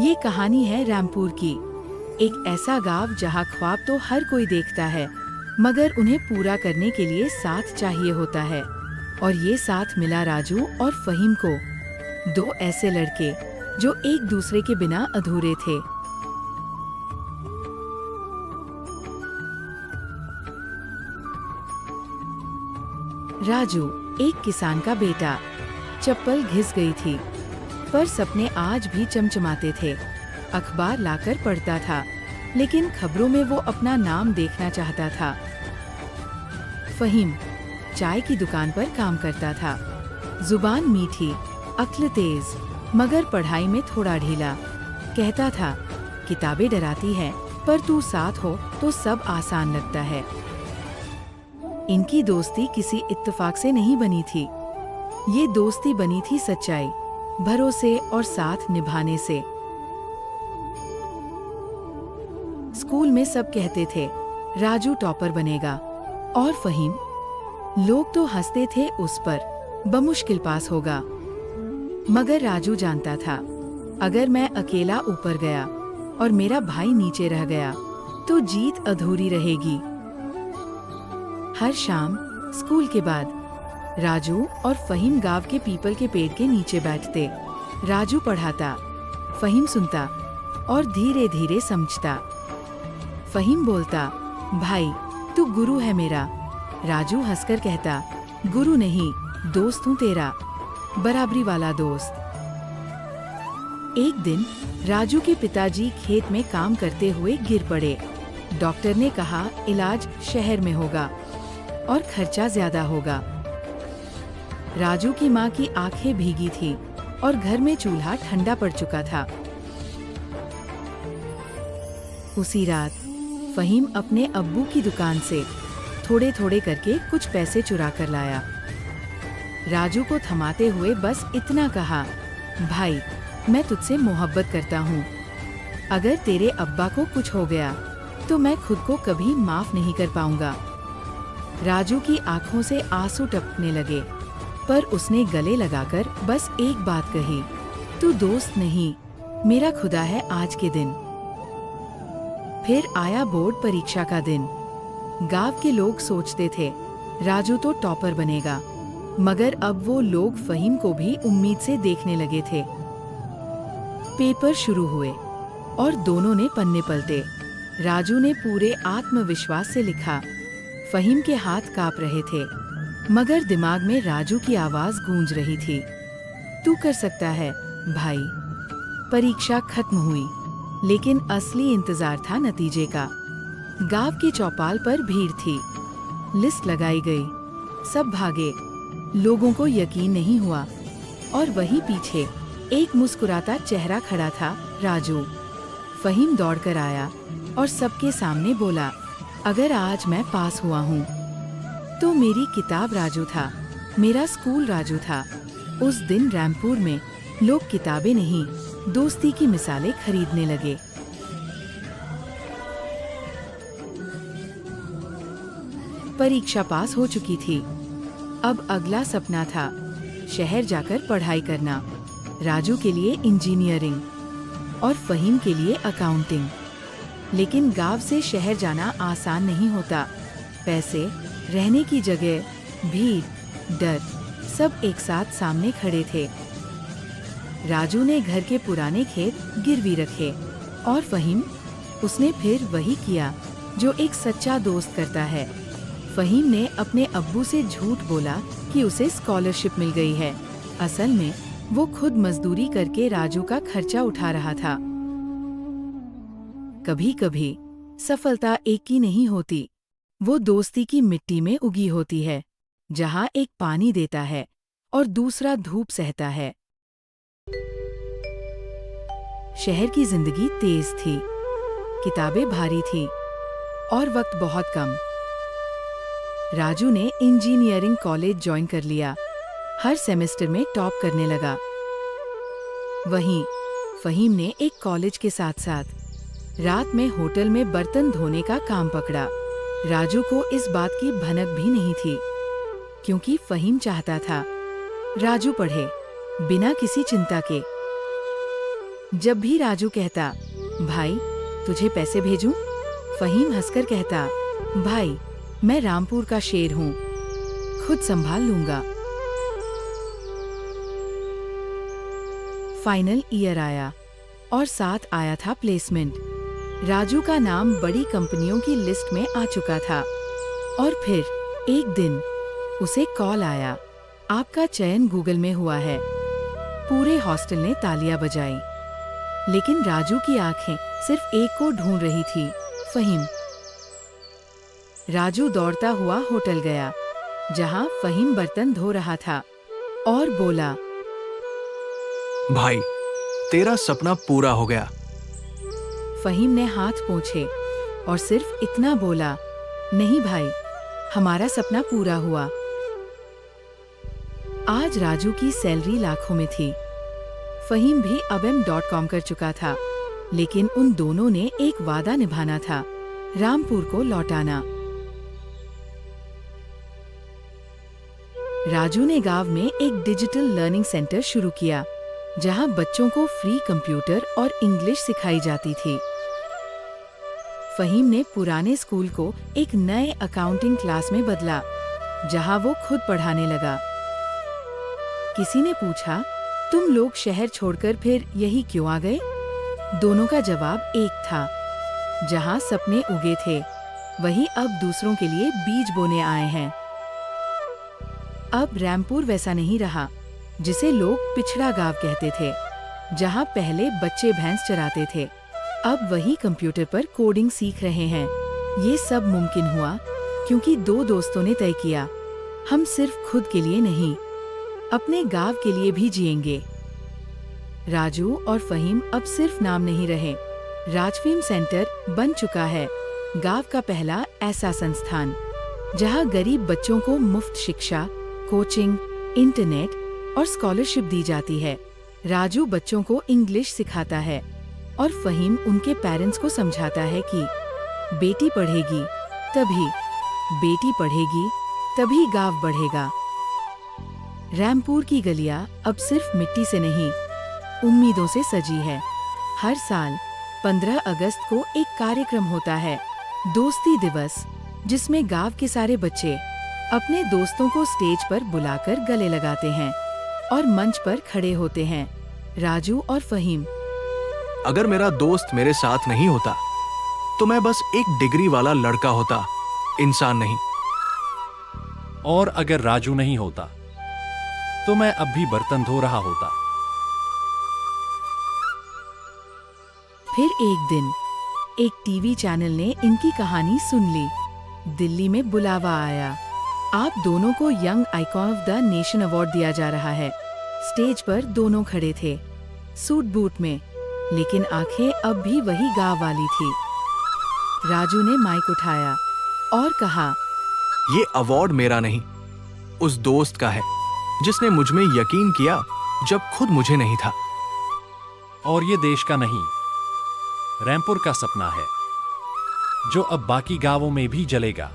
ये कहानी है रामपुर की। एक ऐसा गांव जहां ख्वाब तो हर कोई देखता है, मगर उन्हें पूरा करने के लिए साथ चाहिए होता है। और ये साथ मिला राजू और फहीम को, दो ऐसे लड़के जो एक दूसरे के बिना अधूरे थे। राजू एक किसान का बेटा। चप्पल घिस गई थी, पर सपने आज भी चमचमाते थे। अखबार लाकर पढ़ता था, लेकिन खबरों में वो अपना नाम देखना चाहता था। फहीम चाय की दुकान पर काम करता था। जुबान मीठी, अक्ल तेज, मगर पढ़ाई में थोड़ा ढीला। कहता था, किताबें डराती हैं, पर तू साथ हो तो सब आसान लगता है। इनकी दोस्ती किसी इत्तेफाक से नहीं बनी थी। ये दोस्ती बनी थी सच्चाई, भरोसे और साथ निभाने से। स्कूल में सब कहते थे, राजू टॉपर बनेगा, और फहीम, लोग तो हंसते थे उस पर, बमुश्किल पास होगा। मगर राजू जानता था, अगर मैं अकेला ऊपर गया और मेरा भाई नीचे रह गया, तो जीत अधूरी रहेगी। हर शाम स्कूल के बाद राजू और फहीम गांव के पीपल के पेड़ के नीचे बैठते। राजू पढ़ाता, फहीम सुनता और धीरे धीरे समझता। फहीम बोलता, भाई तू गुरु है मेरा। राजू हंसकर कहता, गुरु नहीं, दोस्त हूँ तेरा, बराबरी वाला दोस्त। एक दिन राजू के पिताजी खेत में काम करते हुए गिर पड़े। डॉक्टर ने कहा, इलाज शहर में होगा और खर्चा ज्यादा होगा। राजू की माँ की आंखें भीगी थी और घर में चूल्हा ठंडा पड़ चुका था। उसी रात फहीम अपने अब्बू की दुकान से थोड़े थोड़े करके कुछ पैसे चुरा कर लाया। राजू को थमाते हुए बस इतना कहा, भाई मैं तुझसे मोहब्बत करता हूँ। अगर तेरे अब्बा को कुछ हो गया तो मैं खुद को कभी माफ नहीं कर पाऊंगा। राजू की आंखों से आंसू टपकने लगे, पर उसने गले लगाकर बस एक बात कही, तू दोस्त नहीं, मेरा खुदा है आज के दिन। फिर आया बोर्ड परीक्षा का दिन। गांव के लोग सोचते थे, राजू तो टॉपर बनेगा, मगर अब वो लोग फहीम को भी उम्मीद से देखने लगे थे। पेपर शुरू हुए और दोनों ने पन्ने पलटे। राजू ने पूरे आत्मविश्वास से लिखा। फहीम के हाथ कांप रहे थे, मगर दिमाग में राजू की आवाज गूंज रही थी, तू कर सकता है भाई। परीक्षा खत्म हुई, लेकिन असली इंतजार था नतीजे का। गांव के चौपाल पर भीड़ थी, लिस्ट लगाई गई, सब भागे। लोगों को यकीन नहीं हुआ, और वहीं पीछे एक मुस्कुराता चेहरा खड़ा था, राजू। फहीम दौड़कर आया और सबके सामने बोला, अगर आज मैं पास हुआ हूँ तो मेरी किताब राजू था, मेरा स्कूल राजू था। उस दिन रामपुर में लोग किताबें नहीं, दोस्ती की मिसालें खरीदने लगे। परीक्षा पास हो चुकी थी। अब अगला सपना था शहर जाकर पढ़ाई करना। राजू के लिए इंजीनियरिंग और फहीम के लिए अकाउंटिंग। लेकिन गांव से शहर जाना आसान नहीं होता। पैसे, रहने की जगह, भीड़, डर, सब एक साथ सामने खड़े थे। राजू ने घर के पुराने खेत गिरवी रखे, और फहीम, उसने फिर वही किया जो एक सच्चा दोस्त करता है। फहीम ने अपने अब्बू से झूठ बोला कि उसे स्कॉलरशिप मिल गई है। असल में वो खुद मजदूरी करके राजू का खर्चा उठा रहा था। कभी कभी सफलता एक ही नहीं होती, वो दोस्ती की मिट्टी में उगी होती है, जहाँ एक पानी देता है और दूसरा धूप सहता है। शहर की जिंदगी तेज थी, किताबें भारी थी और वक्त बहुत कम। राजू ने इंजीनियरिंग कॉलेज ज्वाइन कर लिया, हर सेमेस्टर में टॉप करने लगा। वहीं फहीम ने एक कॉलेज के साथ साथ रात में होटल में बर्तन धोने का काम पकड़ा। राजू को इस बात की भनक भी नहीं थी, क्योंकि फहीम चाहता था राजू पढ़े बिना किसी चिंता के। जब भी राजू कहता, भाई तुझे पैसे भेजूं, फहीम हंसकर कहता, भाई मैं रामपुर का शेर हूँ, खुद संभाल लूंगा। फाइनल ईयर आया और साथ आया था प्लेसमेंट। राजू का नाम बड़ी कंपनियों की लिस्ट में आ चुका था। और फिर एक दिन उसे कॉल आया, आपका चयन गूगल में हुआ है। पूरे हॉस्टल ने तालियां बजाई, लेकिन राजू की आंखें सिर्फ एक को ढूंढ रही थी, फहीम। राजू दौड़ता हुआ होटल गया, जहां फहीम बर्तन धो रहा था, और बोला, भाई तेरा सपना पूरा हो गया। फहीम ने हाथ पोंछे और सिर्फ इतना बोला, नहीं भाई, हमारा सपना पूरा हुआ। आज राजू की सैलरी लाखों में थी। फहीम भी abm.com कर चुका था, लेकिन उन दोनों ने एक वादा निभाना था, रामपुर को लौटाना। राजू ने गांव में एक डिजिटल लर्निंग सेंटर शुरू किया, जहां बच्चों को फ्री कंप्यूटर और इंग्लिश सिखाई जाती थी। फहीम ने पुराने स्कूल को एक नए अकाउंटिंग क्लास में बदला, जहां वो खुद पढ़ाने लगा। किसी ने पूछा, तुम लोग शहर छोड़कर फिर यही क्यों आ गए? दोनों का जवाब एक था, जहां सपने उगे थे, वही अब दूसरों के लिए बीज बोने आए हैं। अब रामपुर वैसा नहीं रहा, जिसे लोग पिछड़ा गांव कहते थे, जहां पहले बच्चे भैंस चराते थे। अब वही कंप्यूटर पर कोडिंग सीख रहे हैं। ये सब मुमकिन हुआ क्योंकि दो दोस्तों ने तय किया, हम सिर्फ खुद के लिए नहीं, अपने गांव के लिए भी जिएंगे। राजू और फहीम अब सिर्फ नाम नहीं रहे, राजफीम सेंटर बन चुका है, गांव का पहला ऐसा संस्थान जहां गरीब बच्चों को मुफ्त शिक्षा, कोचिंग, इंटरनेट और स्कॉलरशिप दी जाती है। राजू बच्चों को इंग्लिश सिखाता है और फहीम उनके पेरेंट्स को समझाता है कि बेटी पढ़ेगी तभी गांव बढ़ेगा। रामपुर की गलियां अब सिर्फ मिट्टी से नहीं, उम्मीदों से सजी है। हर साल 15 अगस्त को एक कार्यक्रम होता है, दोस्ती दिवस, जिसमें गांव के सारे बच्चे अपने दोस्तों को स्टेज पर बुलाकर गले लगाते हैं और मंच पर खड़े होते हैं। राजू और फहीम, अगर मेरा दोस्त मेरे साथ नहीं होता तो मैं बस एक डिग्री वाला लड़का होता, इंसान नहीं। और अगर राजू नहीं होता तो मैं अब भी बर्तन धो रहा होता। फिर एक दिन एक टीवी चैनल ने इनकी कहानी सुन ली। दिल्ली में बुलावा आया, आप दोनों को young icon of the nation award दिया जा रहा है। स्टेज पर दोनों खड़े थे, सूट बूट में, लेकिन आंखें अब भी वही गांव वाली थी। राजू ने माइक उठाया और कहा, ये अवार्ड मेरा नहीं, उस दोस्त का है जिसने मुझ में यकीन किया जब खुद मुझे नहीं था। और ये देश का नहीं, रामपुर का सपना है, जो अब बाकी गांवों में भी जलेगा।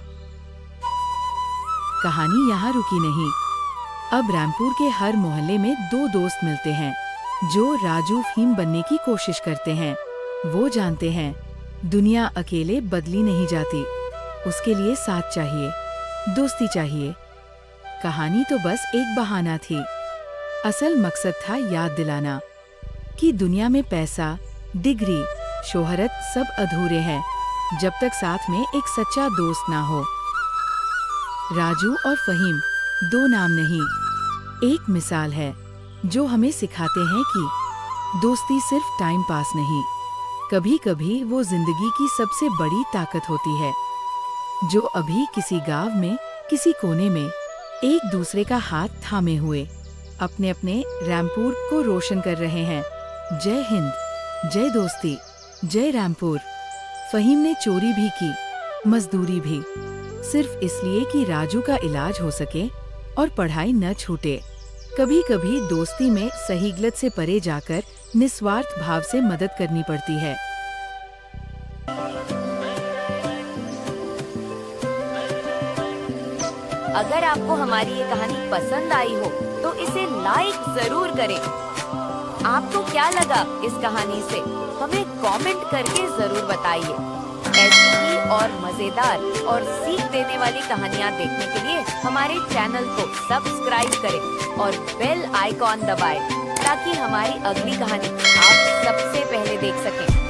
कहानी यहाँ रुकी नहीं। अब रामपुर के हर मोहल्ले में दो दोस्त मिलते हैं जो राजू फहीम बनने की कोशिश करते हैं। वो जानते हैं, दुनिया अकेले बदली नहीं जाती, उसके लिए साथ चाहिए, दोस्ती चाहिए। कहानी तो बस एक बहाना थी, असल मकसद था याद दिलाना कि दुनिया में पैसा, डिग्री, शोहरत सब अधूरे हैं जब तक साथ में एक सच्चा दोस्त ना हो। राजू और फहीम दो नाम नहीं, एक मिसाल है जो हमें सिखाते हैं कि दोस्ती सिर्फ टाइम पास नहीं, कभी कभी वो जिंदगी की सबसे बड़ी ताकत होती है। जो अभी किसी गांव में, किसी कोने में एक दूसरे का हाथ थामे हुए अपने अपने रामपुर को रोशन कर रहे हैं। जय हिंद, जय दोस्ती, जय रामपुर। फहीम ने चोरी भी की, मजदूरी भी, सिर्फ इसलिए कि राजू का इलाज हो सके और पढ़ाई न छूटे। कभी कभी दोस्ती में सही गलत से परे जाकर निस्वार्थ भाव से मदद करनी पड़ती है। अगर आपको हमारी ये कहानी पसंद आई हो तो इसे लाइक जरूर करें। आपको क्या लगा इस कहानी से, हमें कमेंट करके जरूर बताइए। ऐसी ही और मजेदार और सीख देने वाली कहानियाँ देखने के लिए हमारे चैनल को सब्सक्राइब करें और बेल आइकॉन दबाएं ताकि हमारी अगली कहानी आप सबसे पहले देख सकें।